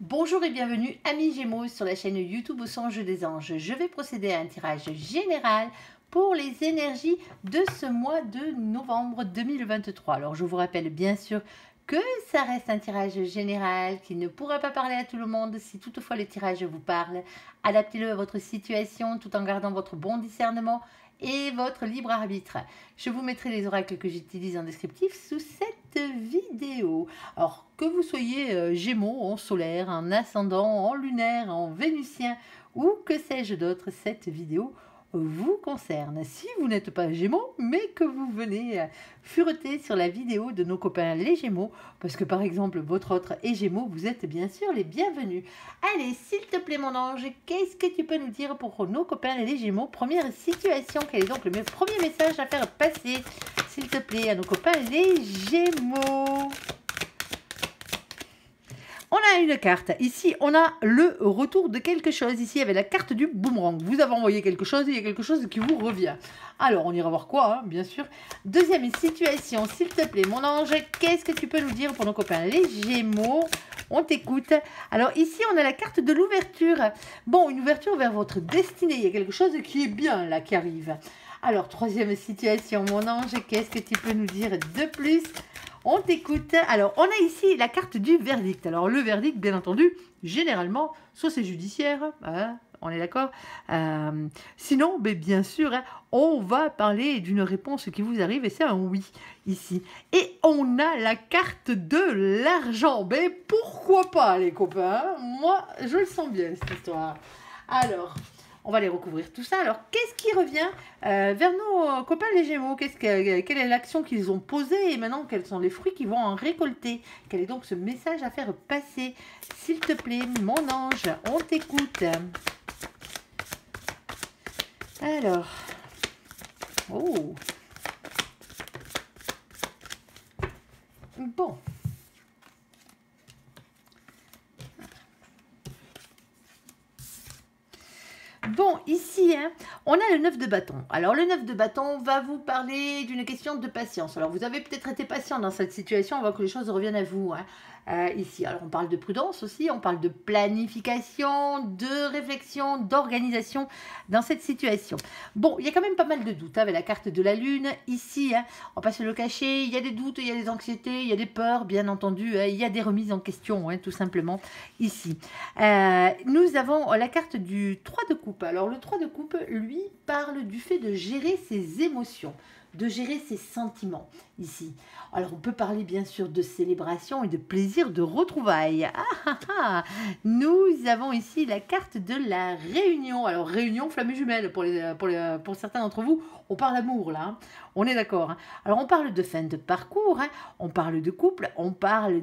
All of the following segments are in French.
Bonjour et bienvenue amis Gémeaux sur la chaîne YouTube au songe des anges. Je vais procéder à un tirage général pour les énergies de ce mois de novembre 2023. Alors je vous rappelle bien sûr que ça reste un tirage général qui ne pourra pas parler à tout le monde. Si toutefois le tirage vous parle, adaptez-le à votre situation tout en gardant votre bon discernement et votre libre arbitre. Je vous mettrai les oracles que j'utilise en descriptif sous cette vidéo. Alors, que vous soyez Gémeaux, en solaire, en ascendant, en lunaire, en vénusien ou que sais-je d'autre, cette vidéo vous concerne. Si vous n'êtes pas Gémeaux, mais que vous venez fureter sur la vidéo de nos copains les Gémeaux, parce que par exemple votre autre est Gémeaux, vous êtes bien sûr les bienvenus. Allez, s'il te plaît mon ange, qu'est-ce que tu peux nous dire pour nos copains les Gémeaux? Première situation, quel est donc le premier message à faire passer, s'il te plaît, à nos copains les Gémeaux? On a une carte. Ici, on a le retour de quelque chose. Ici, avec la carte du boomerang. Vous avez envoyé quelque chose, il y a quelque chose qui vous revient. Alors, on ira voir quoi, hein, bien sûr. Deuxième situation, s'il te plaît, mon ange, qu'est-ce que tu peux nous dire pour nos copains les Gémeaux? On t'écoute. Alors, ici, on a la carte de l'ouverture. Bon, une ouverture vers votre destinée. Il y a quelque chose qui est bien, là, qui arrive. Alors, troisième situation, mon ange, qu'est-ce que tu peux nous dire de plus? On t'écoute. Alors, on a ici la carte du verdict. Alors, le verdict, bien entendu, généralement, soit c'est judiciaire, hein, on est d'accord. Sinon, mais bien sûr, hein, on va parler d'une réponse qui vous arrive et c'est un oui, ici. Et on a la carte de l'argent. Mais pourquoi pas, les copains? Moi, je le sens bien, cette histoire. Alors... on va les recouvrir tout ça. Alors, qu'est-ce qui revient vers nos copains les Gémeaux? Quelle est l'action qu'ils ont posée et maintenant, quels sont les fruits qu'ils vont en récolter? Quel est donc ce message à faire passer? S'il te plaît, mon ange, on t'écoute. Alors, oh, bon. Bon, ici, hein, on a le 9 de bâton. Alors, le 9 de bâton va vous parler d'une question de patience. Alors, vous avez peut-être été patient dans cette situation, on voit que les choses reviennent à vous, hein, ici. Alors, on parle de prudence aussi, on parle de planification, de réflexion, d'organisation dans cette situation. Bon, il y a quand même pas mal de doutes, hein, avec la carte de la lune. Ici, hein, on va pas se le cacher, il y a des doutes, il y a des anxiétés, il y a des peurs, bien entendu, hein, il y a des remises en question, hein, tout simplement, ici. Nous avons la carte du 3 de coupe. Alors le 3 de coupe, lui, parle du fait de gérer ses émotions, de gérer ses sentiments, ici. Alors on peut parler bien sûr de célébration et de plaisir de retrouvailles. Nous avons ici la carte de la réunion. Alors réunion flamme jumelle pour certains d'entre vous, on parle amour là, hein. On est d'accord, hein. Alors on parle de fin de parcours, hein. On parle de couple, on parle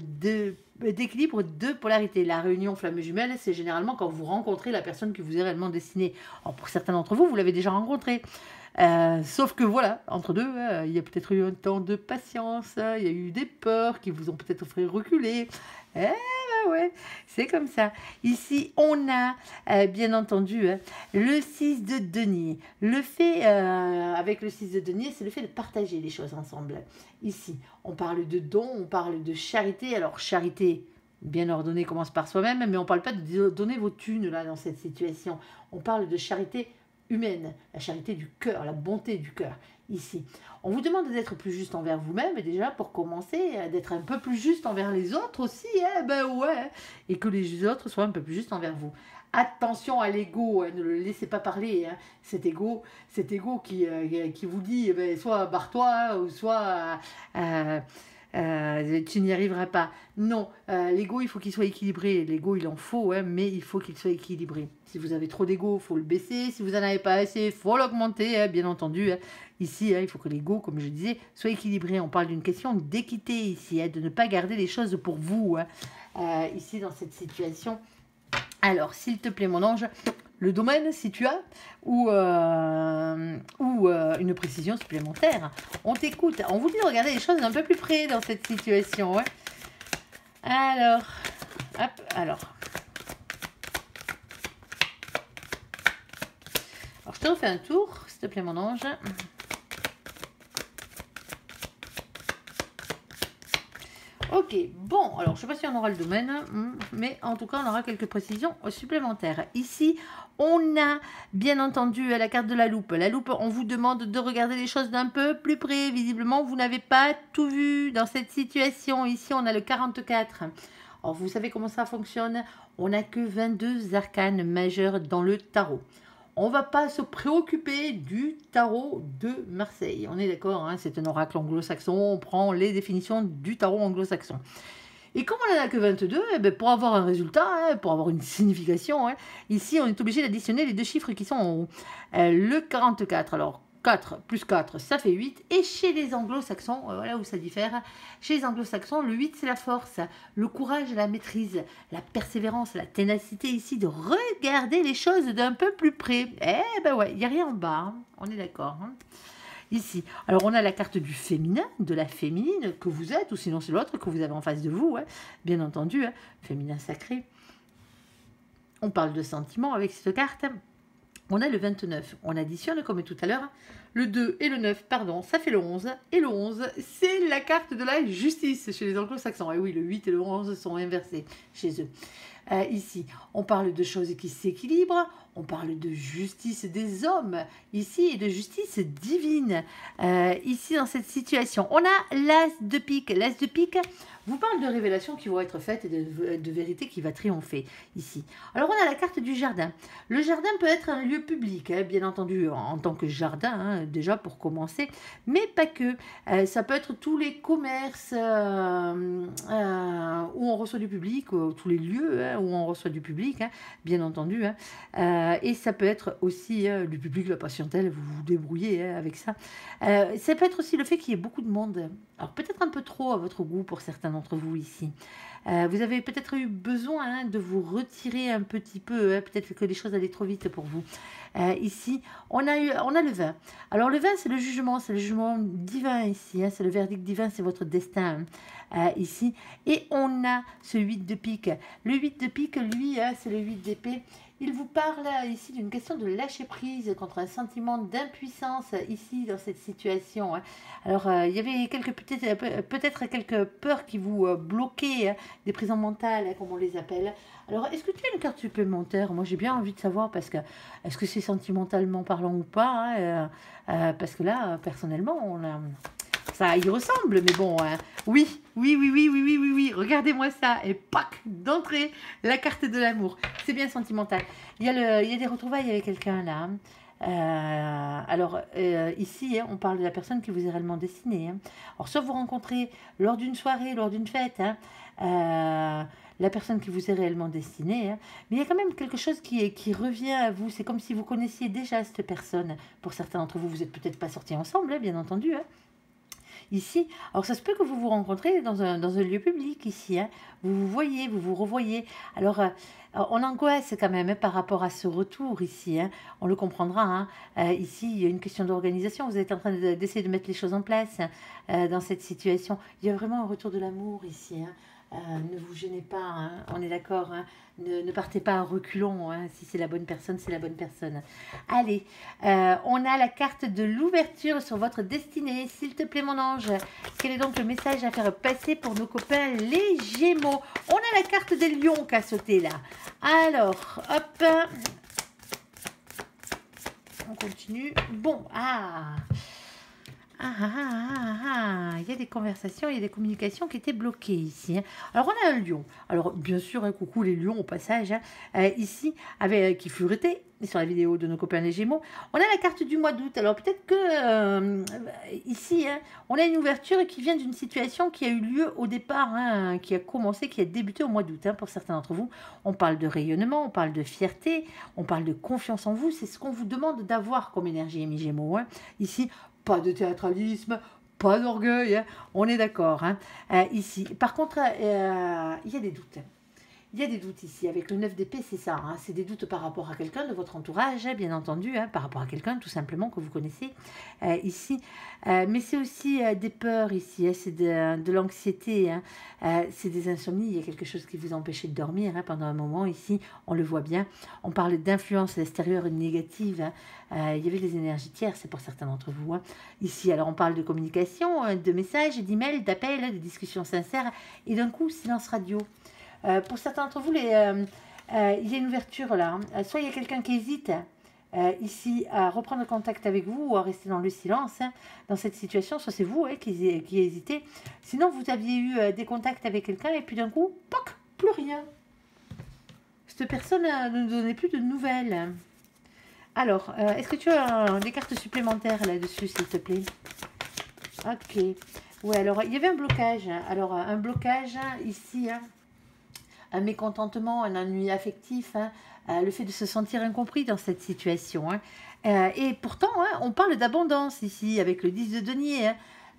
d'équilibre, de polarité. La réunion flamme jumelle, c'est généralement quand vous rencontrez la personne qui vous est réellement destinée. Alors pour certains d'entre vous, vous l'avez déjà rencontré. Sauf que voilà, entre deux, il y a peut-être eu un temps de patience, il y a eu des peurs qui vous ont peut-être fait reculer. Eh ben ouais, c'est comme ça. Ici, on a bien entendu le 6 de denier. Le fait, avec le 6 de denier, c'est le fait de partager les choses ensemble. Ici, on parle de don, on parle de charité. Alors, charité, bien ordonnée, commence par soi-même, mais on ne parle pas de donner vos thunes là dans cette situation. On parle de charité humaine, la charité du cœur, la bonté du cœur, ici. On vous demande d'être plus juste envers vous-même, et déjà, pour commencer, d'être un peu plus juste envers les autres aussi, hein, ben ouais, et que les autres soient un peu plus justes envers vous. Attention à l'ego, hein, ne le laissez pas parler, hein, cet ego qui vous dit, eh ben, soit barre-toi, hein, ou soit... tu n'y arriveras pas. Non, l'ego, il faut qu'il soit équilibré. L'ego, il en faut, hein, mais il faut qu'il soit équilibré. Si vous avez trop d'ego, il faut le baisser. Si vous n'en avez pas assez, il faut l'augmenter, hein, bien entendu. Hein. Ici, hein, il faut que l'ego, comme je disais, soit équilibré. On parle d'une question d'équité ici, hein, de ne pas garder les choses pour vous, hein, ici, dans cette situation. Alors, s'il te plaît, mon ange, le domaine, si tu as, ou une précision supplémentaire, on t'écoute. On vous dit de regarder les choses d'un peu plus près dans cette situation. Ouais. Alors, hop, alors, je te refais un tour, s'il te plaît, mon ange. Ok, bon, alors je ne sais pas si on aura le domaine, mais en tout cas on aura quelques précisions supplémentaires. Ici, on a bien entendu la carte de la loupe. La loupe, on vous demande de regarder les choses d'un peu plus près. Visiblement, vous n'avez pas tout vu dans cette situation. Ici, on a le 44. Alors, vous savez comment ça fonctionne? On n'a que 22 arcanes majeures dans le tarot. On ne va pas se préoccuper du tarot de Marseille. On est d'accord, hein, c'est un oracle anglo-saxon. On prend les définitions du tarot anglo-saxon. Et comme on n'en a que 22, eh bien, pour avoir un résultat, hein, pour avoir une signification, hein, ici on est obligé d'additionner les deux chiffres qui sont en haut. Le 44, alors 4 plus 4, ça fait 8. Et chez les anglo-saxons, voilà où ça diffère, chez les anglo-saxons, le 8 c'est la force, le courage, la maîtrise, la persévérance, la ténacité ici de regarder les choses d'un peu plus près. Eh ben ouais, il n'y a rien en bas, hein, on est d'accord. Hein. Ici, alors on a la carte du féminin, de la féminine que vous êtes, ou sinon c'est l'autre que vous avez en face de vous, hein, bien entendu, hein, féminin sacré. On parle de sentiments avec cette carte. On a le 29, on additionne comme tout à l'heure, le 2 et le 9, pardon, ça fait le 11, et le 11, c'est la carte de la justice chez les anglo-saxons. Et oui, le 8 et le 11 sont inversés chez eux. Ici, on parle de choses qui s'équilibrent, on parle de justice des hommes, ici, et de justice divine, ici, dans cette situation. On a l'as de pique. L'as de pique vous parle de révélations qui vont être faites et de vérité qui va triompher, ici. Alors, on a la carte du jardin. Le jardin peut être un lieu public, hein, bien entendu, en tant que jardin, hein, déjà pour commencer, mais pas que. Ça peut être tous les commerces où on reçoit du public, tous les lieux hein, où on reçoit du public, hein, bien entendu. Hein. Et ça peut être aussi du public, la patientèle, vous vous débrouillez hein, avec ça. Ça peut être aussi le fait qu'il y ait beaucoup de monde. Alors peut-être un peu trop à votre goût pour certains d'entre vous ici. Vous avez peut-être eu besoin hein, de vous retirer un petit peu, hein, peut-être que les choses allaient trop vite pour vous. Ici, on a le vin. Alors le vin, c'est le jugement divin ici, hein, c'est le verdict divin, c'est votre destin ici. Et on a ce 8 de pique. Le 8 de pique, lui, hein, c'est le 8 d'épée. Il vous parle ici d'une question de lâcher prise contre un sentiment d'impuissance ici dans cette situation. Hein. Alors, il y avait peut-être quelques peurs qui vous bloquaient, hein, des prisons mentales, hein, comme on les appelle. Alors, est-ce que tu as une carte supplémentaire? Moi, j'ai bien envie de savoir parce que est-ce que c'est sentimentalement parlant ou pas hein, parce que là, personnellement, on a... Ça y ressemble, mais bon, hein. Oui. Regardez-moi ça. Et pac, d'entrée, la carte de l'amour. C'est bien sentimental. Il y a des retrouvailles avec quelqu'un là. Alors, ici, hein, on parle de la personne qui vous est réellement destinée. Hein. Alors, soit vous rencontrez lors d'une soirée, lors d'une fête, hein, la personne qui vous est réellement destinée, hein, mais il y a quand même quelque chose qui revient à vous. C'est comme si vous connaissiez déjà cette personne. Pour certains d'entre vous, vous n'êtes peut-être pas sortis ensemble, hein, bien entendu, hein. Ici, alors ça se peut que vous vous rencontrez dans un lieu public ici, hein. Vous vous voyez, vous vous revoyez. Alors, on angoisse quand même hein, par rapport à ce retour ici, hein. On le comprendra. Hein. Ici, il y a une question d'organisation. Vous êtes en train d'essayer de mettre les choses en place dans cette situation. Il y a vraiment un retour de l'amour ici. Hein. Ne vous gênez pas, hein, on est d'accord, hein, ne partez pas à reculons, hein, si c'est la bonne personne, c'est la bonne personne. Allez, on a la carte de l'ouverture sur votre destinée, s'il te plaît mon ange. Quel est donc le message à faire passer pour nos copains les Gémeaux? On a la carte des lions qui a sauté là. Alors, hop, on continue. Bon, il y a des conversations, il y a des communications qui étaient bloquées ici. Hein. Alors, on a un lion. Alors, bien sûr, hein, coucou les lions au passage, hein, ici, qui furetait sur la vidéo de nos copains les Gémeaux. On a la carte du mois d'août. Alors, peut-être que ici, hein, on a une ouverture qui vient d'une situation qui a eu lieu au départ, hein, qui a commencé, qui a débuté au mois d'août. Hein, pour certains d'entre vous, on parle de rayonnement, on parle de fierté, on parle de confiance en vous. C'est ce qu'on vous demande d'avoir comme énergie, mes Gémeaux. Hein. Ici, pas de théâtralisme, pas d'orgueil, hein, on est d'accord. Hein. Ici, par contre, il y a des doutes. Il y a des doutes ici, avec le 9 d'épée, c'est ça, hein, c'est des doutes par rapport à quelqu'un de votre entourage, hein, bien entendu, hein, par rapport à quelqu'un tout simplement que vous connaissez ici. Mais c'est aussi des peurs ici, hein, c'est de l'anxiété, hein, c'est des insomnies, il y a quelque chose qui vous empêche de dormir hein, pendant un moment ici, on le voit bien. On parle d'influence extérieure négative, hein, il y avait des énergies tierces, c'est pour certains d'entre vous. Hein, ici, alors on parle de communication, de messages, d'emails, d'appels, de discussions sincères, et d'un coup, silence radio. Pour certains d'entre vous, il y a une ouverture là. Hein. Soit il y a quelqu'un qui hésite ici à reprendre contact avec vous ou à rester dans le silence hein, dans cette situation. Soit c'est vous hein, qui hésitez. Sinon, vous aviez eu des contacts avec quelqu'un et puis d'un coup, poc, plus rien. Cette personne ne donnait plus de nouvelles. Alors, est-ce que tu as des cartes supplémentaires là-dessus, s'il te plaît? Ok. Ouais, alors, il y avait un blocage. Alors, un blocage ici... Hein, un mécontentement, un ennui affectif, hein, le fait de se sentir incompris dans cette situation. Hein. Et pourtant, hein, on parle d'abondance ici, avec le 10 de denier. Hein.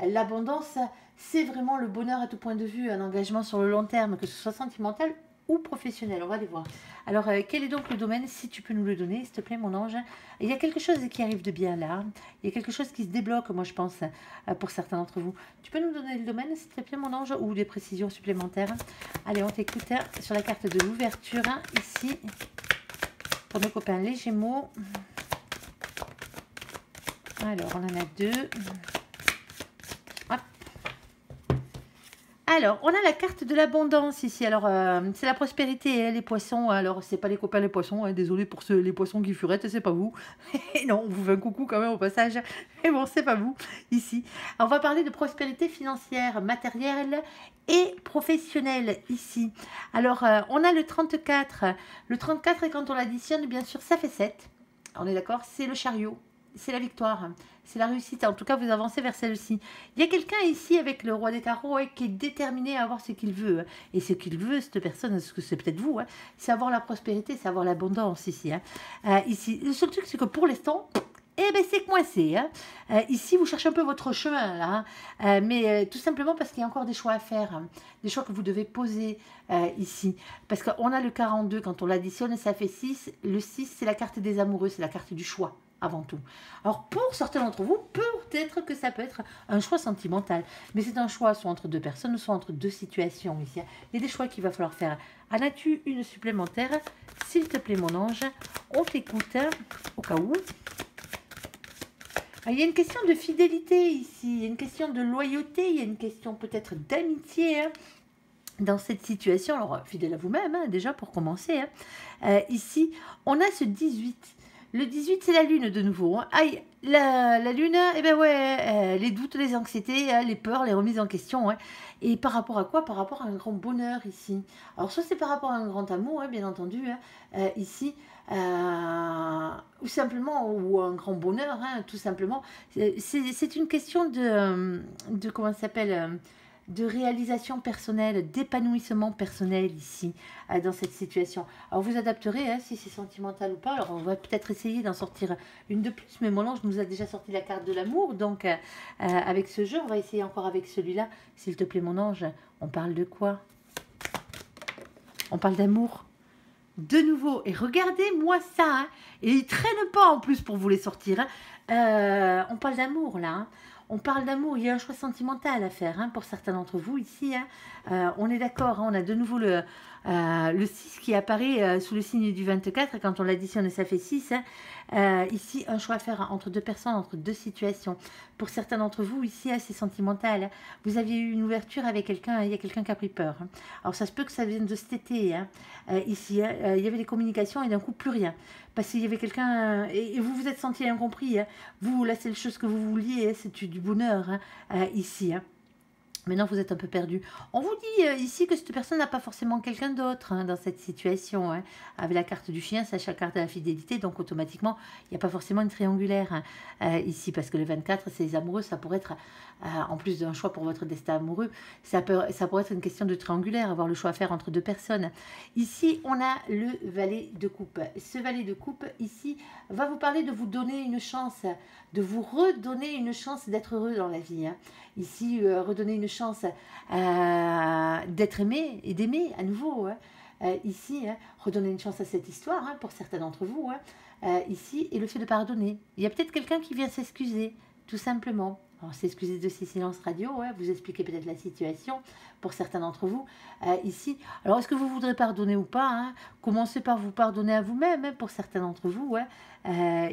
L'abondance, c'est vraiment le bonheur à tout point de vue, un engagement sur le long terme, que ce soit sentimental ou professionnel. On va aller voir. Alors, quel est donc le domaine? Si tu peux nous le donner, s'il te plaît, mon ange. Il y a quelque chose qui arrive de bien là. Il y a quelque chose qui se débloque, moi, je pense, pour certains d'entre vous. Tu peux nous donner le domaine, s'il te plaît, mon ange, ou des précisions supplémentaires? Allez, on t'écoute hein, sur la carte de l'ouverture, hein, ici, pour nos copains les Gémeaux. Alors, on en a deux. Hop. Alors, on a la carte de l'abondance ici. Alors, c'est la prospérité, hein, les poissons. Alors, c'est pas les copains les poissons. Hein, désolé pour les poissons qui furettent, c'est pas vous. Non, on vous fait un coucou quand même au passage. Mais bon, c'est pas vous ici. Alors, on va parler de prospérité financière, matérielle et professionnelle ici. Alors, on a le 34. Le 34, et quand on l'additionne, bien sûr, ça fait 7. On est d'accord? C'est le chariot. C'est la victoire, c'est la réussite. En tout cas, vous avancez vers celle-ci. Il y a quelqu'un ici avec le roi des carreaux qui est déterminé à avoir ce qu'il veut. Et ce qu'il veut, cette personne, ce que c'est peut-être vous, hein, c'est avoir la prospérité, c'est avoir l'abondance ici. Hein. Ici. Le seul truc, c'est que pour l'instant, eh ben, c'est coincé. Hein. Ici, vous cherchez un peu votre chemin, là. Hein. Mais tout simplement parce qu'il y a encore des choix à faire. Hein. Des choix que vous devez poser ici. Parce qu'on a le 42, quand on l'additionne, ça fait 6. Le 6, c'est la carte des amoureux, c'est la carte du choix. Avant tout. Alors, pour certains d'entre vous, peut-être que ça peut être un choix sentimental. Mais c'est un choix soit entre deux personnes, soit entre deux situations ici. Il y a des choix qu'il va falloir faire. En as-tu une supplémentaire? S'il te plaît, mon ange, on t'écoute au cas où. Il y a une question de fidélité ici, il y a une question de loyauté, il y a une question peut-être d'amitié. Hein. Dans cette situation, alors fidèle à vous-même, hein, déjà pour commencer. Hein. Ici, on a ce 18. Le 18, c'est la lune de nouveau. Hein. Aïe, la lune, eh ben ouais, les doutes, les anxiétés, les peurs, les remises en question. Hein. Et par rapport à quoi? Par rapport à un grand bonheur ici. Alors, soit c'est par rapport à un grand amour, hein, bien entendu, hein, ici, ou simplement, ou un grand bonheur, hein, tout simplement. C'est une question de comment ça s'appelle de réalisation personnelle, d'épanouissement personnel ici, dans cette situation. Alors vous adapterez, hein, si c'est sentimental ou pas. Alors on va peut-être essayer d'en sortir une de plus, mais mon ange nous a déjà sorti la carte de l'amour, donc avec ce jeu, on va essayer encore avec celui-là. S'il te plaît mon ange, on parle de quoi? On parle d'amour. De nouveau, et regardez-moi ça, hein, et il traîne pas en plus pour vous les sortir. Hein. On parle d'amour là, hein. On parle d'amour, il y a un choix sentimental à faire hein, pour certains d'entre vous ici. Hein. On est d'accord, hein, on a de nouveau le 6 qui apparaît sous le signe du 24, et quand on l'additionne, ça fait 6. Hein. Ici, un choix à faire entre deux personnes, entre deux situations. Pour certains d'entre vous, ici, c'est sentimental. Hein. Vous aviez eu une ouverture avec quelqu'un, il y a quelqu'un qui a pris peur. Hein. Alors, ça se peut que ça vienne de cet été. Hein. Ici, hein, il y avait des communications et d'un coup, plus rien. Parce qu'il y avait quelqu'un, et vous vous êtes senti incompris. Hein. Vous, la seule chose que vous vouliez, hein, c'est du bonheur hein, ici. Hein. Maintenant, vous êtes un peu perdu. On vous dit ici que cette personne n'a pas forcément quelqu'un d'autre hein, dans cette situation. Hein. Avec la carte du chien, c'est la carte de la fidélité, donc automatiquement, il n'y a pas forcément une triangulaire hein, ici, parce que le 24, c'est les amoureux, ça pourrait être, en plus d'un choix pour votre destin amoureux, ça pourrait être une question de triangulaire, avoir le choix à faire entre deux personnes. Ici, on a le valet de coupe. Ce valet de coupe, ici, va vous parler de vous donner une chance, de vous redonner une chance d'être heureux dans la vie. Hein. Ici, redonner une chance d'être aimé et d'aimer à nouveau. Hein. ici, hein, redonner une chance à cette histoire, hein, pour certains d'entre vous, hein, ici, et le fait de pardonner. Il y a peut-être quelqu'un qui vient s'excuser, tout simplement. Alors, s'excuser de ces silences radio, ouais, vous expliquez peut-être la situation pour certains d'entre vous, ici. Alors, est-ce que vous voudrez pardonner ou pas, hein? Commencez par vous pardonner à vous-même, hein, pour certains d'entre vous, ouais.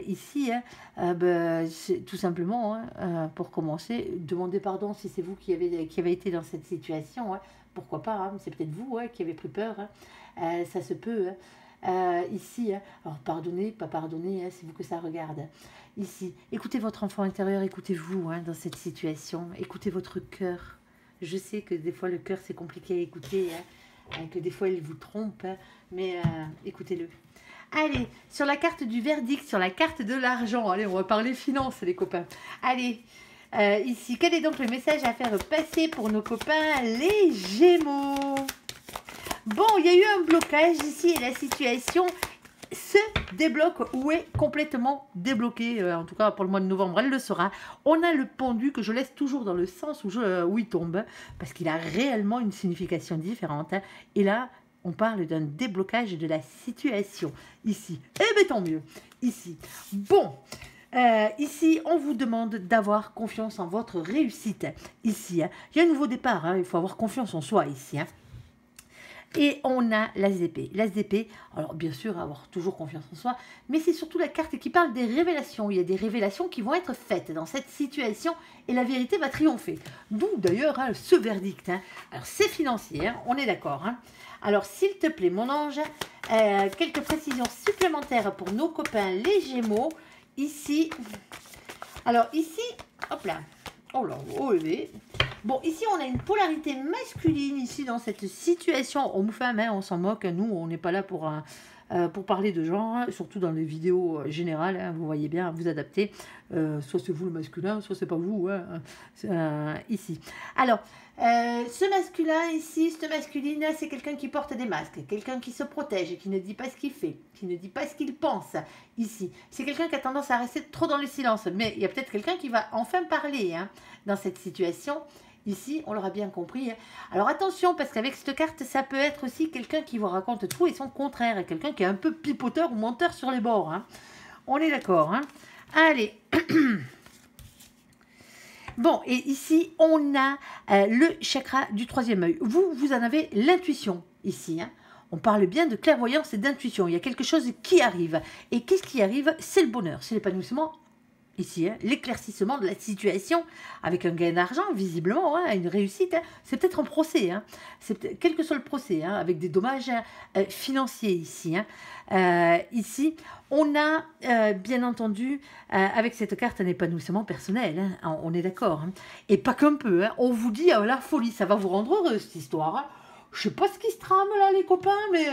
Ici, hein, tout simplement, hein, pour commencer, demandez pardon si c'est vous qui avez été dans cette situation, hein. Pourquoi pas, hein, c'est peut-être vous, hein, qui avez pris peur, hein. Ça se peut, hein. Ici, hein, alors pardonnez, pas pardonner, hein, c'est vous que ça regarde. Ici, écoutez votre enfant intérieur, écoutez-vous, hein, dans cette situation, écoutez votre cœur. Je sais que des fois le cœur c'est compliqué à écouter, hein, que des fois il vous trompe, hein, mais écoutez-le. Allez, sur la carte du verdict, sur la carte de l'argent, allez, on va parler finance les copains. Allez, ici, quel est donc le message à faire passer pour nos copains les Gémeaux? Bon, il y a eu un blocage ici et la situation se débloque ou est complètement débloquée. En tout cas, pour le mois de novembre, elle le sera. On a le pendu que je laisse toujours dans le sens où il tombe, parce qu'il a réellement une signification différente. Hein. Et là, on parle d'un déblocage de la situation. Ici, eh bien tant mieux. Ici, bon... ici, on vous demande d'avoir confiance en votre réussite. Ici, hein, il y a un nouveau départ. Hein, il faut avoir confiance en soi ici. Hein. Et on a l'as d'épée. L'as d'épée, alors bien sûr, avoir toujours confiance en soi, mais c'est surtout la carte qui parle des révélations. Il y a des révélations qui vont être faites dans cette situation et la vérité va triompher. D'où d'ailleurs, hein, ce verdict. Hein. Alors c'est financier, hein, on est d'accord. Hein. Alors s'il te plaît, mon ange, quelques précisions supplémentaires pour nos copains les Gémeaux. Ici, alors ici, hop là, oh là, oh là. Bon, ici, on a une polarité masculine, ici, dans cette situation. Homme-femme, hein, on s'en moque. Nous, on n'est pas là pour parler de genre, hein, surtout dans les vidéos générales. Hein, vous voyez bien, vous adaptez. Soit c'est vous le masculin, soit c'est pas vous. Hein, ici. Alors, ce masculin ici, cette masculine, c'est quelqu'un qui porte des masques, quelqu'un qui se protège, qui ne dit pas ce qu'il fait, qui ne dit pas ce qu'il pense. Ici, c'est quelqu'un qui a tendance à rester trop dans le silence. Mais il y a peut-être quelqu'un qui va enfin parler, hein, dans cette situation. Ici, on l'aura bien compris. Alors attention, parce qu'avec cette carte, ça peut être aussi quelqu'un qui vous raconte tout et son contraire. Et quelqu'un qui est un peu pipoteur ou menteur sur les bords. Hein. On est d'accord. Hein. Allez. Bon, et ici, on a le chakra du troisième œil. Vous en avez l'intuition ici. Hein. On parle bien de clairvoyance et d'intuition. Il y a quelque chose qui arrive. Et qu'est-ce qui arrive? C'est le bonheur, c'est l'épanouissement. Ici, hein, l'éclaircissement de la situation avec un gain d'argent, visiblement, hein, une réussite. Hein, c'est peut-être un procès, hein, quel que soit le procès, hein, avec des dommages financiers ici. Hein. Ici, on a bien entendu, avec cette carte, un épanouissement personnel. Hein, on est d'accord. Hein, et pas qu'un peu. Hein, on vous dit la folie, ça va vous rendre heureux cette histoire. Hein. Je sais pas ce qui se trame là, les copains, mais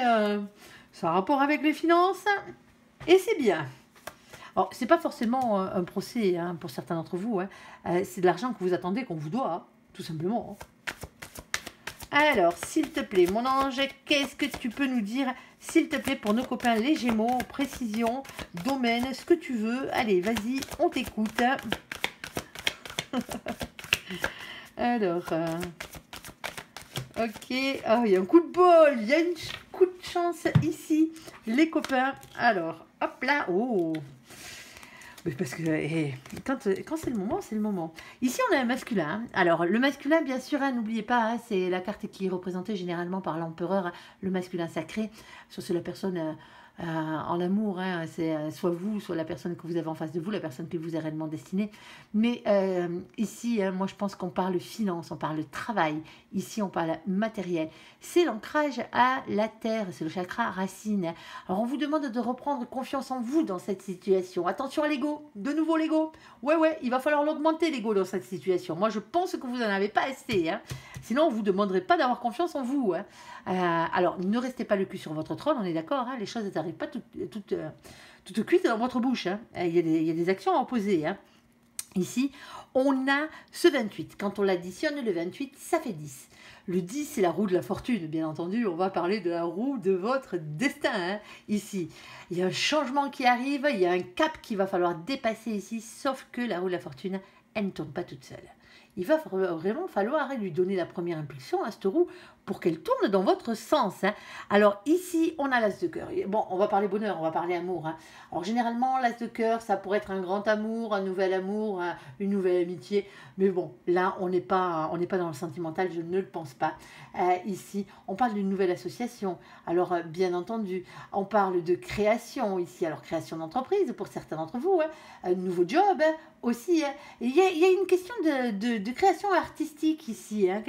ça a rapport avec les finances. Et c'est bien. Alors, ce n'est pas forcément un procès, hein, pour certains d'entre vous. Hein. C'est de l'argent que vous attendez, qu'on vous doit, hein, tout simplement. Hein. Alors, s'il te plaît, mon ange, qu'est-ce que tu peux nous dire, s'il te plaît, pour nos copains les Gémeaux, précision, domaine, ce que tu veux. Allez, vas-y, on t'écoute. Alors, ok. Oh, il y a un coup de bol, il y a un coup de chance ici, les copains. Alors, hop là, oh. Parce que quand c'est le moment, c'est le moment. Ici, on a un masculin. Alors, le masculin, bien sûr, hein, n'oubliez pas, hein, c'est la carte qui est représentée généralement par l'empereur, le masculin sacré. C'est la personne en amour, hein, c'est soit vous, soit la personne que vous avez en face de vous, la personne qui vous est réellement destinée. Mais ici, hein, moi, je pense qu'on parle finance, on parle travail. Ici, on parle matériel. C'est l'ancrage à la terre, c'est le chakra racine. Alors, on vous demande de reprendre confiance en vous dans cette situation. Attention à l'ego, de nouveau l'ego. Ouais, il va falloir l'augmenter l'ego dans cette situation. Moi, je pense que vous n'en avez pas assez. Hein. Sinon, on ne vous demanderait pas d'avoir confiance en vous. Hein. Alors, ne restez pas le cul sur votre trône, on est d'accord. Hein, les choses n'arrivent pas toutes cuites dans votre bouche. Hein. Il y a des actions à opposer. Hein. Ici, on a ce 28. Quand on l'additionne, le 28, ça fait 10. Le 10, c'est la roue de la fortune, bien entendu. On va parler de la roue de votre destin, hein, ici. Il y a un changement qui arrive, il y a un cap qu'il va falloir dépasser ici, sauf que la roue de la fortune, elle ne tourne pas toute seule. Il va vraiment falloir lui donner la première impulsion à cette roue pour qu'elle tourne dans votre sens. Hein. Alors ici, on a l'as de cœur. Bon, on va parler bonheur, on va parler amour. Hein. Alors généralement, l'as de cœur, ça pourrait être un grand amour, un nouvel amour, une nouvelle amitié. Mais bon, là, on n'est pas dans le sentimental, je ne le pense pas. Ici, on parle d'une nouvelle association. Alors, bien entendu, on parle de création ici. Alors, création d'entreprise pour certains d'entre vous. Hein. Un nouveau job hein, aussi. Hein. Il y a une question de création artistique ici. Hein.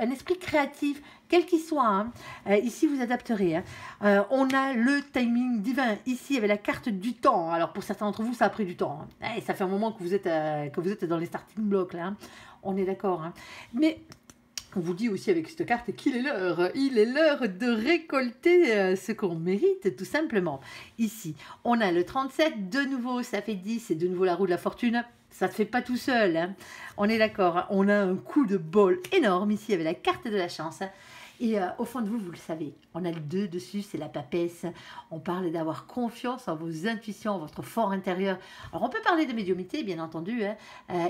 Un esprit créatif, quel qu'il soit. Hein. Ici, vous adapterez. Hein. On a le timing divin. Ici, avec la carte du temps. Alors, pour certains d'entre vous, ça a pris du temps. Hein. Et ça fait un moment que vous êtes dans les starting blocks. Là, hein. On est d'accord. Hein. Mais on vous dit aussi avec cette carte qu'il est l'heure. Il est l'heure de récolter ce qu'on mérite, tout simplement. Ici, on a le 37. De nouveau, ça fait 10. Et de nouveau, la roue de la fortune. Ça ne se fait pas tout seul. Hein. On est d'accord. Hein. On a un coup de bol énorme ici avec la carte de la chance. Hein. Et au fond de vous, vous le savez, on a le 2 dessus, c'est la papesse. On parle d'avoir confiance en vos intuitions, en votre fort intérieur. Alors, on peut parler de médiumnité, bien entendu, hein,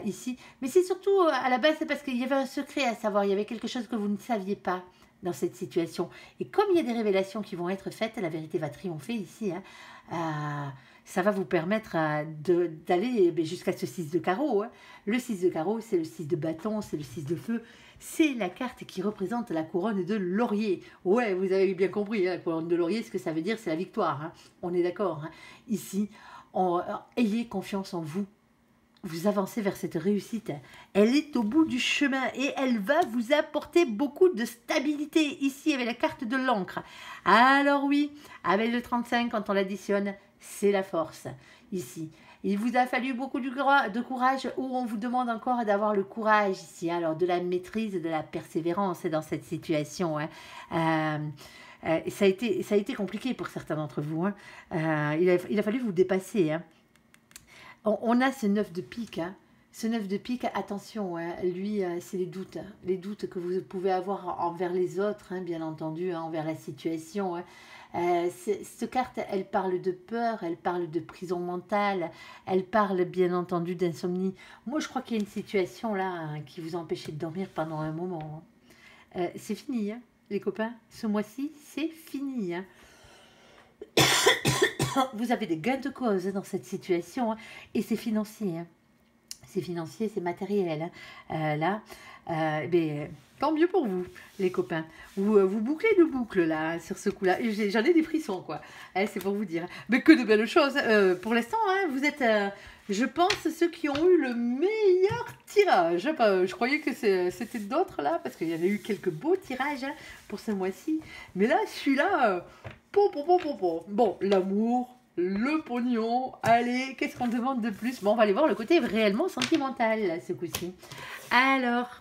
ici. Mais c'est surtout, à la base, c'est parce qu'il y avait un secret à savoir. Il y avait quelque chose que vous ne saviez pas dans cette situation. Et comme il y a des révélations qui vont être faites, la vérité va triompher ici. Hein, ça va vous permettre d'aller jusqu'à ce 6 de carreau. Hein. Le 6 de carreau, c'est le 6 de bâton, c'est le 6 de feu. C'est la carte qui représente la couronne de laurier. Ouais, vous avez bien compris, hein, la couronne de laurier, ce que ça veut dire, c'est la victoire. Hein. On est d'accord. Hein. Ici, ayez confiance en vous. Vous avancez vers cette réussite. Elle est au bout du chemin et elle va vous apporter beaucoup de stabilité. Ici, avec la carte de l'encre. Alors oui, avec le 35, quand on l'additionne, c'est la force. Ici, il vous a fallu beaucoup de courage, où on vous demande encore d'avoir le courage ici. Alors, de la maîtrise, de la persévérance dans cette situation. Hein. Ça a été compliqué pour certains d'entre vous. Hein. Il a fallu vous dépasser. Hein. On a ce 9 de pique. Hein. Ce 9 de pique, attention, hein, lui, c'est les doutes. Hein. Les doutes que vous pouvez avoir envers les autres, hein, bien entendu, hein, envers la situation. Hein. Cette carte, elle parle de peur, elle parle de prison mentale, elle parle bien entendu d'insomnie. Moi, je crois qu'il y a une situation là hein, qui vous a empêché de dormir pendant un moment. Hein. C'est fini, hein, les copains. Ce mois-ci, c'est fini. Hein. Vous avez des gains de cause dans cette situation hein, et c'est financier. Hein. C'est financier, c'est matériel. Hein. Là, tant mieux pour vous, les copains. Vous bouclez de boucles, là, sur ce coup-là. J'en ai des frissons, quoi. C'est pour vous dire. Mais que de belles choses. Pour l'instant, hein, vous êtes, je pense, ceux qui ont eu le meilleur tirage. Je croyais que c'était d'autres, là, parce qu'il y en a eu quelques beaux tirages hein, pour ce mois-ci. Mais là, celui-là, bon, l'amour, le pognon, allez, qu'est-ce qu'on demande de plus? Bon, on va aller voir le côté réellement sentimental, là, ce coup-ci. Alors,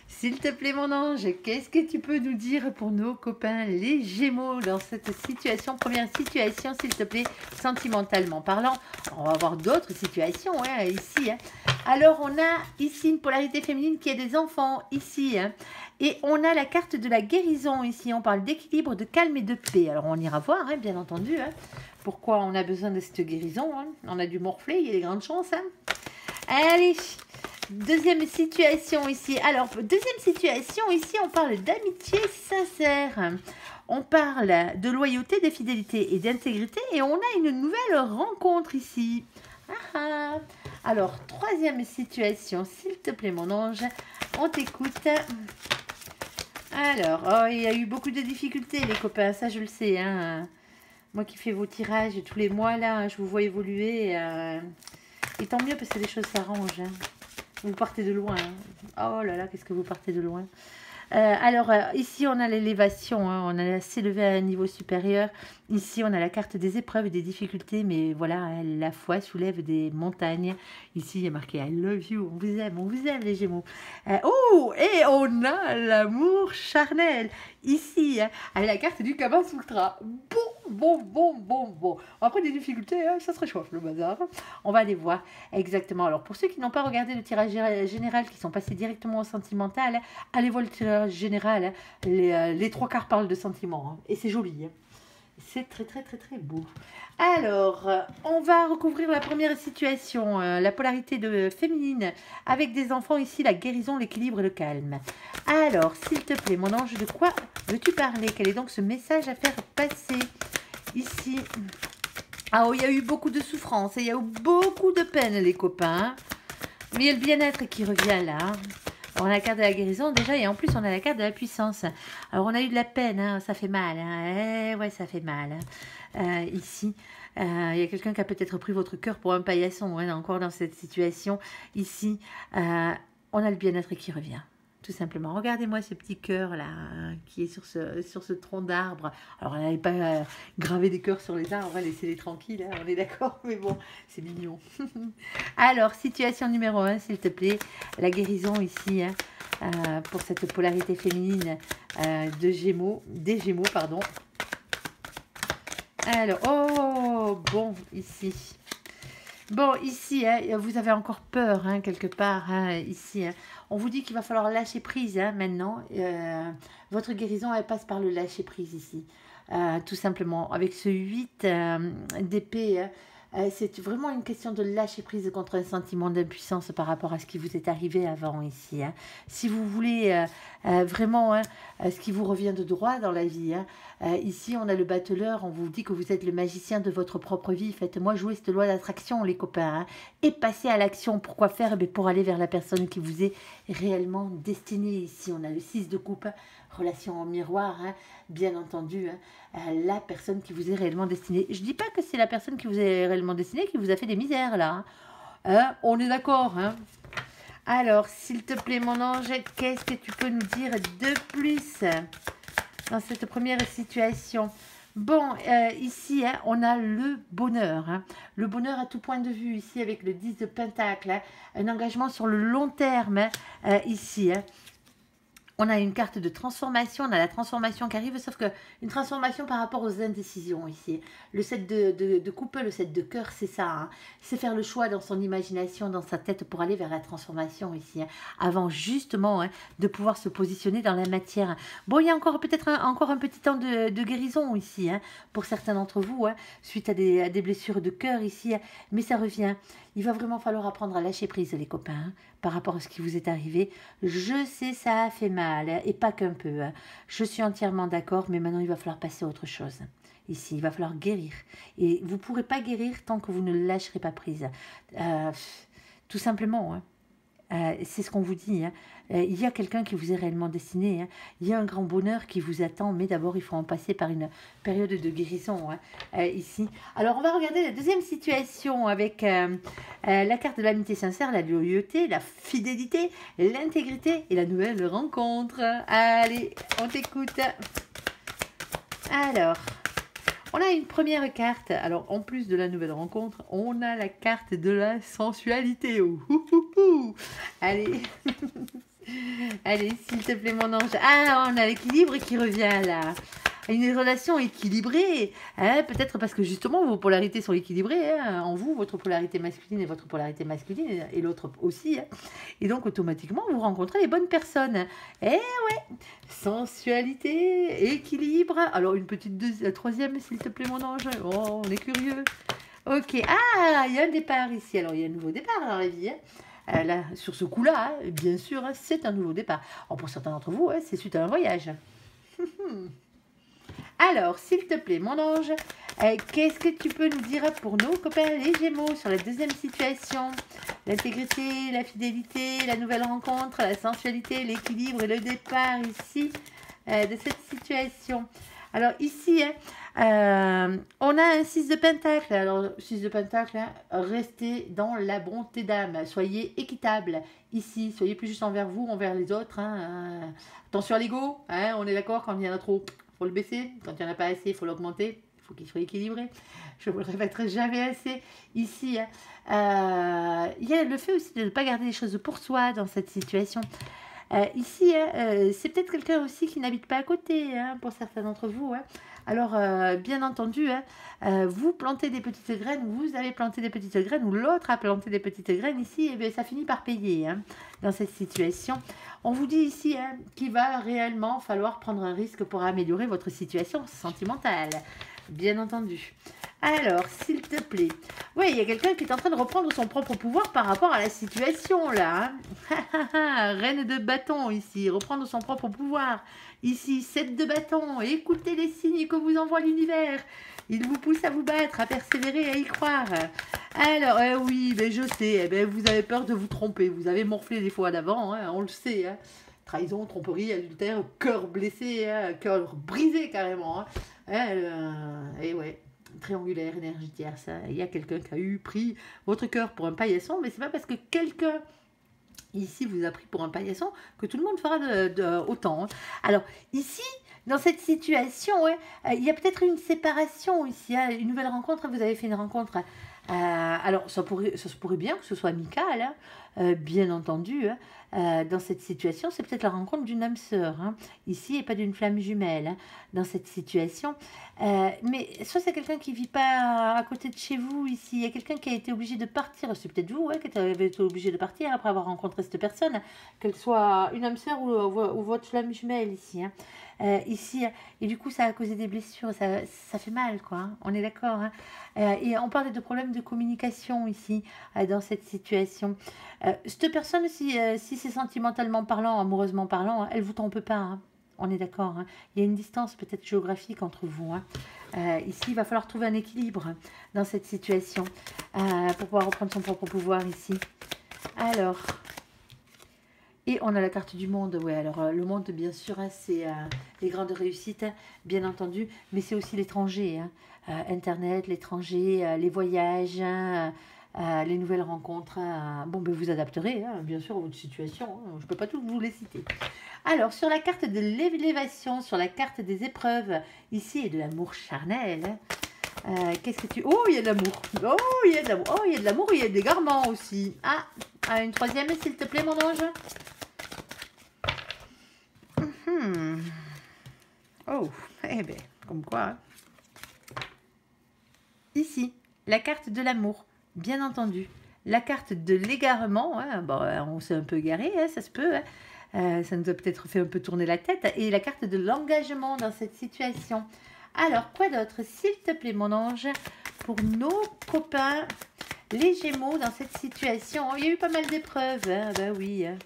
s'il te plaît, mon ange, qu'est-ce que tu peux nous dire pour nos copains, les Gémeaux, dans cette situation? Première situation, s'il te plaît, sentimentalement parlant. On va avoir d'autres situations, hein, ici. Hein. Alors, on a ici une polarité féminine qui est des enfants, ici. Hein. Et on a la carte de la guérison, ici. On parle d'équilibre, de calme et de paix. Alors, on ira voir, hein, bien entendu, hein, pourquoi on a besoin de cette guérison. Hein. On a dû morfler, il y a des grandes chances. Hein. Allez, deuxième situation ici. Alors, deuxième situation ici, on parle d'amitié sincère. On parle de loyauté, de fidélité et d'intégrité. Et on a une nouvelle rencontre ici. Ah, alors, troisième situation, s'il te plaît, mon ange. On t'écoute. Alors, oh, il y a eu beaucoup de difficultés, les copains. Ça, je le sais. Hein. Moi qui fais vos tirages tous les mois, là, je vous vois évoluer. Et tant mieux, parce que les choses s'arrangent. Hein. Vous partez de loin. Hein. Oh là là, qu'est-ce que vous partez de loin. Alors, ici, on a l'élévation. Hein. On a s'élever à un niveau supérieur. Ici, on a la carte des épreuves et des difficultés. Mais voilà, la foi soulève des montagnes. Ici, il y a marqué « I love you ». On vous aime, les Gémeaux. Oh, et on a l'amour charnel. Ici, hein, avec la carte du Kama Sutra. Bon. Après, des difficultés, hein, ça se réchauffe, le bazar. On va aller voir exactement. Alors, pour ceux qui n'ont pas regardé le tirage général, qui sont passés directement au sentimental, allez voir le tirage général. Les trois quarts parlent de sentiments. Hein, et c'est joli. Hein. C'est très très très très beau. Alors, on va recouvrir la première situation, la polarité féminine, avec des enfants ici, la guérison, l'équilibre et le calme. Alors, s'il te plaît, mon ange, de quoi veux-tu parler? Quel est donc ce message à faire passer ici? Ah, oh, il y a eu beaucoup de souffrance, et il y a eu beaucoup de peine, les copains. Mais il y a le bien-être qui revient là. On a la carte de la guérison déjà et en plus on a la carte de la puissance. Alors on a eu de la peine, hein, ça fait mal. Hein. Ouais, ça fait mal. Hein. Ici, il y a quelqu'un qui a peut-être pris votre cœur pour un paillasson. Hein, encore dans cette situation. Ici, on a le bien-être qui revient. Tout simplement. Regardez-moi ce petit cœur là qui est sur ce tronc d'arbre. Alors on n'allait pas graver des cœurs sur les arbres, on va laisser les tranquilles, hein, on est d'accord, mais bon, c'est mignon. Alors, situation numéro 1, s'il te plaît, la guérison ici, hein, pour cette polarité féminine des Gémeaux, pardon. Alors, oh, bon, ici. Bon, ici, hein, vous avez encore peur, hein, quelque part, hein, ici. Hein. On vous dit qu'il va falloir lâcher prise, hein, maintenant. Votre guérison, elle passe par le lâcher prise, ici. Tout simplement. Avec ce 8 d'épée, hein, c'est vraiment une question de lâcher prise contre un sentiment d'impuissance par rapport à ce qui vous est arrivé avant, ici. Hein. Si vous voulez vraiment, hein, ce qui vous revient de droit dans la vie, hein, ici, on a le battleur, on vous dit que vous êtes le magicien de votre propre vie. Faites-moi jouer cette loi d'attraction, les copains. Hein, et passez à l'action. Pourquoi faire? Pour aller vers la personne qui vous est réellement destinée. Ici, on a le 6 de coupe, relation en miroir, hein, bien entendu. Hein, la personne qui vous est réellement destinée. Je ne dis pas que c'est la personne qui vous est réellement destinée qui vous a fait des misères, là. Hein, on est d'accord, hein? Alors, s'il te plaît, mon ange, qu'est-ce que tu peux nous dire de plus dans cette première situation? Bon, ici, hein, on a le bonheur. Hein. Le bonheur à tout point de vue, ici, avec le 10 de Pentacle. Hein, un engagement sur le long terme, hein, ici. Hein. On a une carte de transformation, on a la transformation qui arrive, sauf que une transformation par rapport aux indécisions ici. Le 7 de coupe, le 7 de cœur, c'est ça. Hein. C'est faire le choix dans son imagination, dans sa tête pour aller vers la transformation ici. Hein, avant justement hein, de pouvoir se positionner dans la matière. Bon, il y a encore peut-être encore un petit temps de guérison ici, hein, pour certains d'entre vous, hein, suite à des blessures de cœur ici. Hein, mais ça revient. Il va vraiment falloir apprendre à lâcher prise, les copains, hein, par rapport à ce qui vous est arrivé. Je sais, ça a fait mal, hein, et pas qu'un peu. Hein. Je suis entièrement d'accord, mais maintenant, il va falloir passer à autre chose. Ici, il va falloir guérir. Et vous ne pourrez pas guérir tant que vous ne lâcherez pas prise. Tout simplement, hein. C'est ce qu'on vous dit. Hein. Il y a quelqu'un qui vous est réellement destiné. Hein. Il y a un grand bonheur qui vous attend, mais d'abord, il faut en passer par une période de guérison hein, ici. Alors, on va regarder la deuxième situation avec la carte de l'amitié sincère, la loyauté, la fidélité, l'intégrité et la nouvelle rencontre. Allez, on t'écoute. Alors... on a une première carte, alors en plus de la nouvelle rencontre, on a la carte de la sensualité. Allez, allez, s'il te plaît mon ange. Ah, on a l'équilibre qui revient là. Une relation équilibrée, hein, peut-être parce que justement vos polarités sont équilibrées, hein, en vous, votre polarité masculine et votre polarité masculine, et l'autre aussi, hein, et donc automatiquement vous rencontrez les bonnes personnes. Eh ouais, sensualité, équilibre, alors une petite troisième s'il te plaît mon ange, oh on est curieux. Ok, ah, il y a un départ ici, alors il y a un nouveau départ dans la vie, hein. Là, sur ce coup-là, hein, bien sûr, hein, c'est un nouveau départ. Alors, pour certains d'entre vous, hein, c'est suite à un voyage. Alors, s'il te plaît, mon ange, qu'est-ce que tu peux nous dire pour nos copains les Gémeaux sur la deuxième situation? L'intégrité, la fidélité, la nouvelle rencontre, la sensualité, l'équilibre et le départ ici de cette situation. Alors ici, hein, on a un 6 de Pentacle. Alors, 6 de Pentacle, hein, restez dans la bonté d'âme. Soyez équitable ici. Soyez plus juste envers vous, envers les autres. Hein, attention à l'ego. Hein, on est d'accord, quand il y en a trop, il faut le baisser. Quand il n'y en a pas assez, il faut l'augmenter. Il faut qu'il soit équilibré. Je ne vous le répéterai jamais assez. Ici, hein, il y a le fait aussi de ne pas garder les choses pour soi dans cette situation. Ici, c'est peut-être quelqu'un aussi qui n'habite pas à côté, hein, pour certains d'entre vous. Hein. Alors, bien entendu, hein, vous plantez des petites graines, vous avez planté des petites graines, ou l'autre a planté des petites graines ici, et bien, ça finit par payer hein, dans cette situation. On vous dit ici hein, qu'il va réellement falloir prendre un risque pour améliorer votre situation sentimentale. bien entendu. Alors, s'il te plaît. Oui, il y a quelqu'un qui est en train de reprendre son propre pouvoir par rapport à la situation, là. Reine de bâton, ici. Reprendre son propre pouvoir. Ici, 7 de bâton. Écoutez les signes que vous envoie l'univers. Il vous pousse à vous battre, à persévérer, à y croire. Alors, oui, mais je sais. Vous avez peur de vous tromper. Vous avez morflé des fois d'avant, hein, on le sait. Hein. Trahison, tromperie, adultère, cœur blessé, hein, cœur brisé carrément. Et ouais. Triangulaire, énergétière, ça. Il y a quelqu'un qui a pris votre cœur pour un paillasson, mais c'est pas parce que quelqu'un ici vous a pris pour un paillasson que tout le monde fera autant. Hein. Alors, ici, dans cette situation, il y a peut-être une séparation ici, hein, une nouvelle rencontre. Vous avez fait une rencontre. Alors, ça se pourrait bien que ce soit amical, hein, bien entendu. Hein. Dans cette situation, c'est peut-être la rencontre d'une âme sœur, hein, ici, et pas d'une flamme jumelle, hein, dans cette situation. Mais soit c'est quelqu'un qui ne vit pas à côté de chez vous, ici. Il y a quelqu'un qui a été obligé de partir. C'est peut-être vous, qui avez été obligé de partir après avoir rencontré cette personne, qu'elle soit une âme sœur ou votre flamme jumelle, ici. Hein. Ici, et du coup ça a causé des blessures, ça fait mal quoi, hein, on est d'accord, hein. Et on parlait de problèmes de communication ici, dans cette situation. Cette personne, si c'est sentimentalement parlant, amoureusement parlant, hein, elle vous trompe pas, hein, on est d'accord, hein. Il y a une distance peut-être géographique entre vous, hein. Ici il va falloir trouver un équilibre dans cette situation, pour pouvoir reprendre son propre pouvoir ici. Alors, et on a la carte du monde, ouais. Alors le monde, bien sûr, hein, c'est les grandes réussites, hein, bien entendu, mais c'est aussi l'étranger, hein, Internet, l'étranger, les voyages, hein, les nouvelles rencontres. Hein. Bon, ben vous adapterez, hein, bien sûr, à votre situation. Hein, je ne peux pas tous vous les citer. Alors, sur la carte de l'élévation, sur la carte des épreuves, ici, et de l'amour charnel, hein, qu'est-ce que tu... Oh, il y a de l'amour. Oh, il y a de l'amour. Oh, il y a de l'amour, il y a des garments aussi. Ah, une troisième, s'il te plaît, mon ange. Oh, eh bien, comme quoi. Hein. Ici, la carte de l'amour, bien entendu. La carte de l'égarement, hein, bon, on s'est un peu égaré, hein, ça se peut. Hein. Ça nous a peut-être fait un peu tourner la tête. Et la carte de l'engagement dans cette situation. Alors, quoi d'autre, s'il te plaît, mon ange, pour nos copains, les Gémeaux, dans cette situation. Il y a eu pas mal d'épreuves, hein, bah oui. Hein.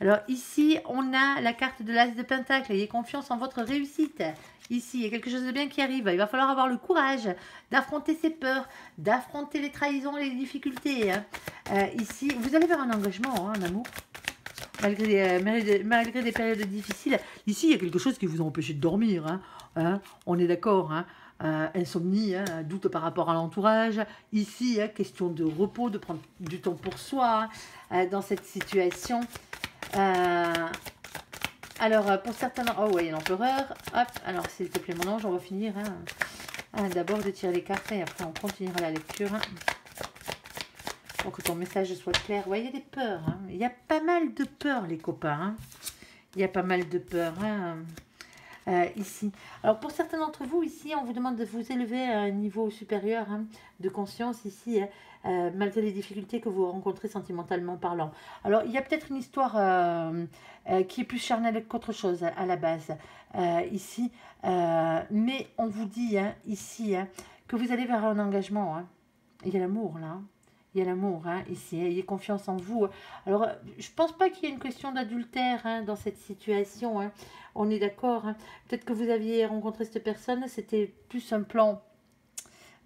Alors ici, on a la carte de l'As de Pentacle. Ayez confiance en votre réussite. Ici, il y a quelque chose de bien qui arrive. Il va falloir avoir le courage d'affronter ses peurs, d'affronter les trahisons et les difficultés. Hein. Ici, vous allez vers un engagement, hein, en amour. Malgré des périodes difficiles. Ici, il y a quelque chose qui vous a empêché de dormir. Hein. Hein, on est d'accord. Hein. Insomnie, hein, doute par rapport à l'entourage. Ici, hein, question de repos, de prendre du temps pour soi dans cette situation. Alors, pour certains... Oh, ouais, l'empereur. Hop, alors, s'il te plaît, mon ange, on va finir. Hein. D'abord, de tirer les cartes et après, on continuera la lecture. Hein, pour que ton message soit clair. Ouais, il y a des peurs. Hein. Il y a pas mal de peurs, les copains. Hein. Il y a pas mal de peurs. Hein. Ici. Alors, pour certains d'entre vous, ici, on vous demande de vous élever à un niveau supérieur, hein, de conscience, ici, hein, malgré les difficultés que vous rencontrez sentimentalement parlant. Alors, il y a peut-être une histoire qui est plus charnelle qu'autre chose à la base, ici, mais on vous dit, hein, ici, hein, que vous allez vers un engagement. Hein. Il y a l'amour, là. Hein. Il y a l'amour, hein, ici, ayez confiance en vous. Alors, je pense pas qu'il y ait une question d'adultère, hein, dans cette situation. Hein. On est d'accord. Hein. Peut-être que vous aviez rencontré cette personne, c'était plus un plan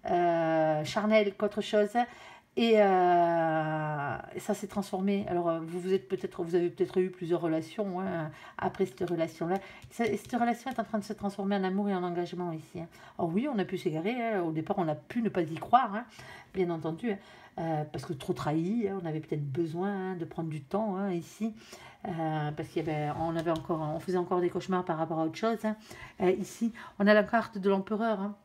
charnel qu'autre chose. Et ça s'est transformé. Alors, vous avez peut-être eu plusieurs relations, hein, après cette relation-là. Cette relation est en train de se transformer en amour et en engagement ici. Hein. Alors oui, on a pu s'égarer. Hein. Au départ, on a pu ne pas y croire, hein, bien entendu. Hein. Parce que trop trahi, hein, on avait peut-être besoin, hein, de prendre du temps, hein, ici. Parce on faisait encore des cauchemars par rapport à autre chose. Hein. Ici, on a la carte de l'empereur. Hein.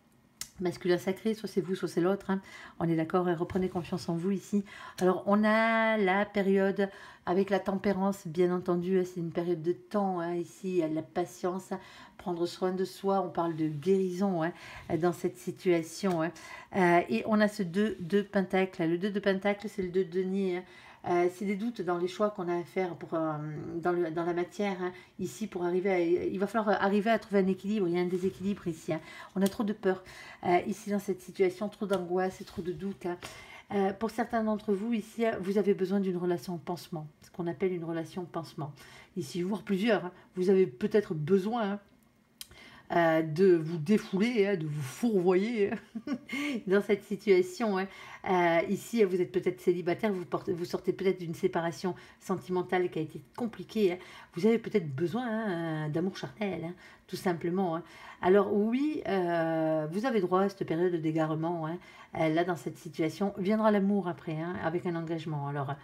Masculin sacré, soit c'est vous, soit c'est l'autre. Hein. On est d'accord, reprenez confiance en vous ici. Alors, on a la période avec la tempérance, bien entendu. C'est une période de temps, hein, ici. Il y a de la patience, hein, prendre soin de soi. On parle de guérison, hein, dans cette situation. Hein. Et on a ce 2 de Pentacle. Le 2 de Pentacle, c'est le 2 de denier. Hein. C'est des doutes dans les choix qu'on a à faire pour, dans la matière, hein. Ici, pour arriver à, il va falloir arriver à trouver un équilibre. Il y a un déséquilibre ici, hein. On a trop de peur. Ici, dans cette situation, trop d'angoisse et trop de doutes, hein. Pour certains d'entre vous, ici, vous avez besoin d'une relation pansement, ce qu'on appelle une relation pansement. Ici, voire plusieurs, hein. Vous avez peut-être besoin, hein, de vous défouler, hein, de vous fourvoyer dans cette situation, hein. Ici, vous êtes peut-être célibataire, vous sortez peut-être d'une séparation sentimentale qui a été compliquée, hein. Vous avez peut-être besoin, hein, d'amour charnel, hein, tout simplement, hein. Alors oui, vous avez droit à cette période d'égarement, hein. Là, dans cette situation, viendra l'amour après, hein, avec un engagement. Alors,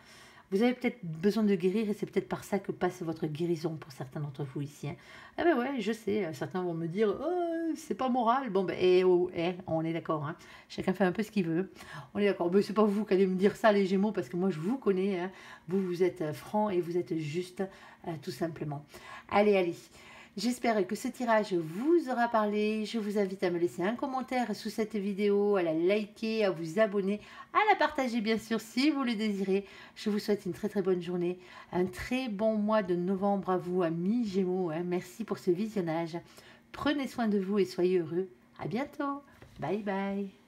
vous avez peut-être besoin de guérir et c'est peut-être par ça que passe votre guérison pour certains d'entre vous ici, hein. Ah ben ouais, je sais, certains vont me dire oh, c'est pas moral. Bon ben, on est d'accord, hein. Chacun fait un peu ce qu'il veut. On est d'accord. Mais c'est pas vous qui allez me dire ça, les Gémeaux, parce que moi je vous connais, hein. Vous êtes franc et vous êtes juste, tout simplement. Allez, allez. J'espère que ce tirage vous aura parlé. Je vous invite à me laisser un commentaire sous cette vidéo, à la liker, à vous abonner, à la partager bien sûr si vous le désirez. Je vous souhaite une très très bonne journée, un très bon mois de novembre à vous, amis Gémeaux, hein. Merci pour ce visionnage. Prenez soin de vous et soyez heureux. À bientôt. Bye bye.